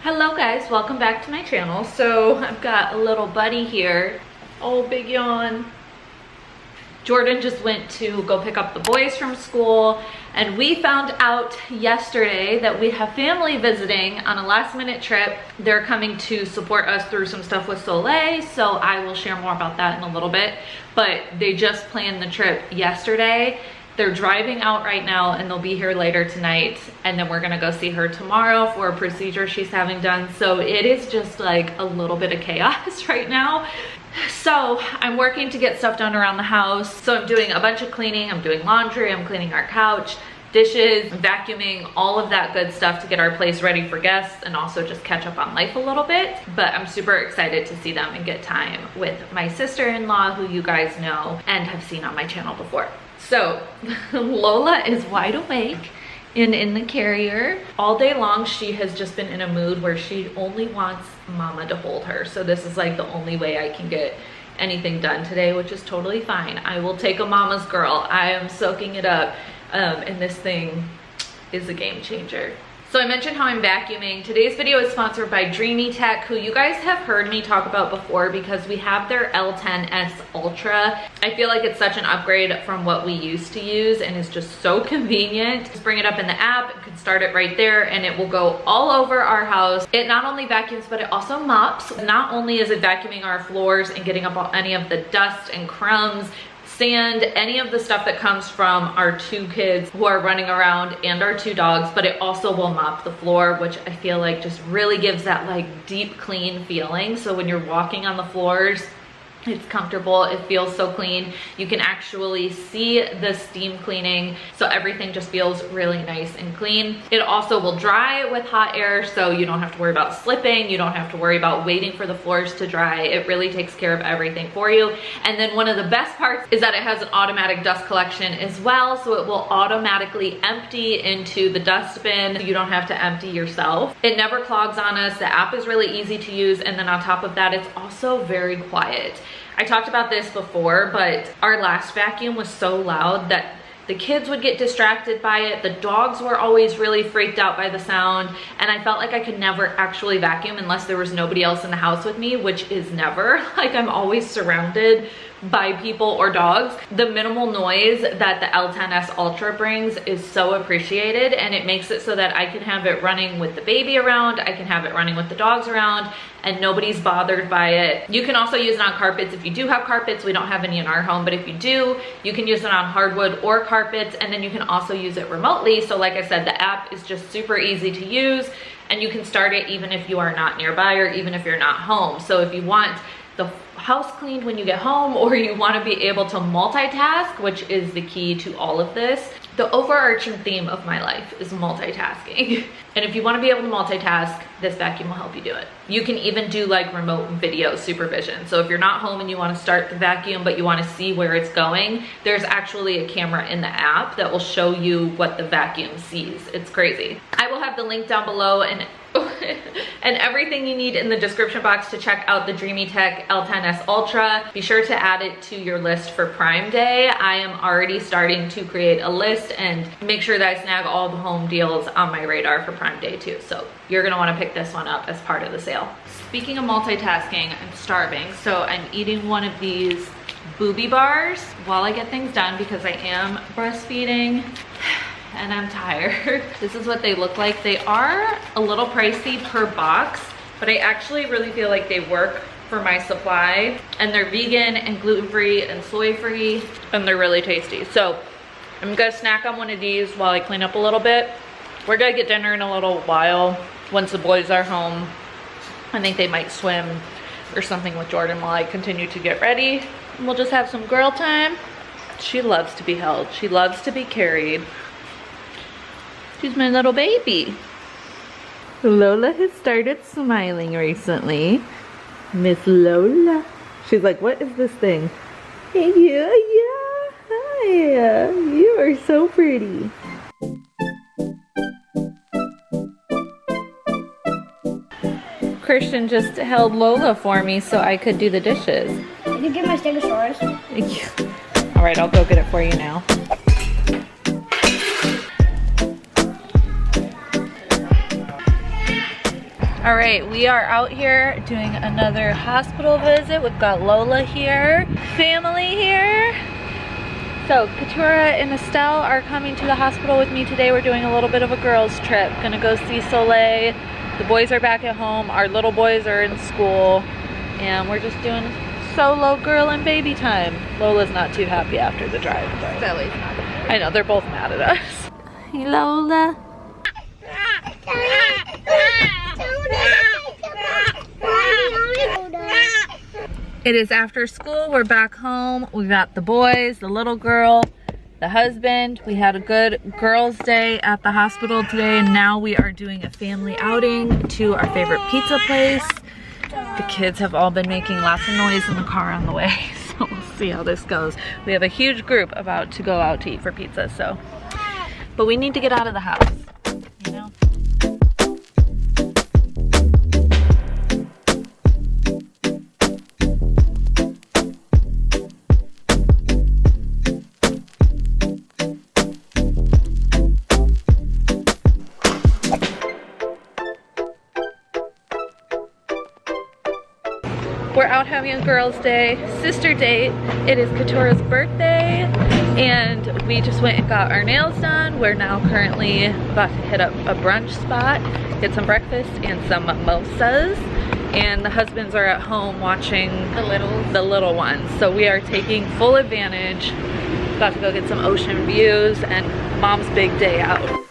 Hello guys, welcome back to my channel. So I've got a little buddy here. Oh, big yawn. Jordan just went to go pick up the boys from school, and we found out yesterday that we have family visiting on a last minute trip. They're coming to support us through some stuff with Soleil, so I will share more about that in a little bit. But they just planned the trip yesterday. They're driving out right now and they'll be here later tonight, and then we're gonna go see her tomorrow for a procedure she's having done. So it is just like a little bit of chaos right now. So I'm working to get stuff done around the house. So I'm doing a bunch of cleaning, I'm doing laundry, I'm cleaning our couch, dishes, vacuuming, all of that good stuff to get our place ready for guests and also just catch up on life a little bit. But I'm super excited to see them and get time with my sister-in-law, who you guys know and have seen on my channel before. So Lola is wide awake and in the carrier. All day long she has just been in a mood where she only wants mama to hold her. So this is like the only way I can get anything done today, which is totally fine. I will take a mama's girl. I am soaking it up, and this thing is a game changer. So I mentioned how I'm vacuuming. Today's video is sponsored by Dreamy Tech, who you guys have heard me talk about before because we have their L10S Ultra. I feel like it's such an upgrade from what we used to use and is just so convenient. Just bring it up in the app, you can start it right there and it will go all over our house. It not only vacuums, but it also mops. Not only is it vacuuming our floors and getting up any of the dust and crumbs, sand, any of the stuff that comes from our two kids who are running around and our two dogs, but it also will mop the floor, which I feel like just really gives that like deep clean feeling. So when you're walking on the floors, it's comfortable, it feels so clean. You can actually see the steam cleaning, so everything just feels really nice and clean. It also will dry with hot air, so you don't have to worry about slipping, you don't have to worry about waiting for the floors to dry. It really takes care of everything for you. And then one of the best parts is that it has an automatic dust collection as well, so it will automatically empty into the dustbin. You don't have to empty yourself. It never clogs on us. The app is really easy to use, and then on top of that, it's also very quiet. I talked about this before, but our last vacuum was so loud that the kids would get distracted by it. The dogs were always really freaked out by the sound, and I felt like I could never actually vacuum unless there was nobody else in the house with me, which is never. Like, I'm always surrounded by people or dogs. The minimal noise that the L10S Ultra brings is so appreciated, and it makes it so that I can have it running with the baby around, I can have it running with the dogs around, and nobody's bothered by it. You can also use it on carpets if you do have carpets. We don't have any in our home, but if you do, you can use it on hardwood or carpets, and then you can also use it remotely. So like I said, the app is just super easy to use, and you can start it even if you are not nearby or even if you're not home. So if you want the house cleaned when you get home, or you want to be able to multitask, which is the key to all of this. The overarching theme of my life is multitasking. And if you want to be able to multitask, this vacuum will help you do it. You can even do like remote video supervision. So if you're not home and you want to start the vacuum, but you want to see where it's going, there's actually a camera in the app that will show you what the vacuum sees. It's crazy. I will have the link down below and everything you need in the description box to check out the Dreamy Tech L10S Ultra. Be sure to add it to your list for Prime Day. I am already starting to create a list and make sure that I snag all the home deals on my radar for Prime Day too. So you're gonna wanna pick this one up as part of the sale. Speaking of multitasking, I'm starving. So I'm eating one of these booby bars while I get things done because I am breastfeeding and I'm tired. This is what they look like. They are a little pricey per box, but I actually really feel like they work for my supply, and they're vegan and gluten-free and soy-free, and they're really tasty. So I'm gonna snack on one of these while I clean up a little bit. We're gonna get dinner in a little while once the boys are home. I think they might swim or something with Jordan while I continue to get ready. And we'll just have some girl time. She loves to be held. She loves to be carried. She's my little baby. Lola has started smiling recently. Miss Lola. She's like, what is this thing? Hey, yeah, hi. You are so pretty. Christian just held Lola for me so I could do the dishes. Did you get my Stegosaurus? All right, I'll go get it for you now. All right, we are out here doing another hospital visit. We've got Lola here, family here. So Katura and Estelle are coming to the hospital with me today. We're doing a little bit of a girls trip. Gonna go see Soleil. The boys are back at home. Our little boys are in school. And we're just doing solo girl and baby time. Lola's not too happy after the drive. Sally's not. I know, they're both mad at us. Hey, Lola. It is after school. We're back home. We got the boys, the little girl, the husband. We had a good girls' day at the hospital today, and now we are doing a family outing to our favorite pizza place. The kids have all been making lots of noise in the car on the way, so we'll see how this goes. We have a huge group about to go out to eat for pizza, so. But we need to get out of the house, you know? We're out having a girls' day, sister date. It is Katura's birthday, and we just went and got our nails done. We're now currently about to hit up a brunch spot, get some breakfast and some mimosas. And the husbands are at home watching the little ones. So we are taking full advantage. About to go get some ocean views and mom's big day out.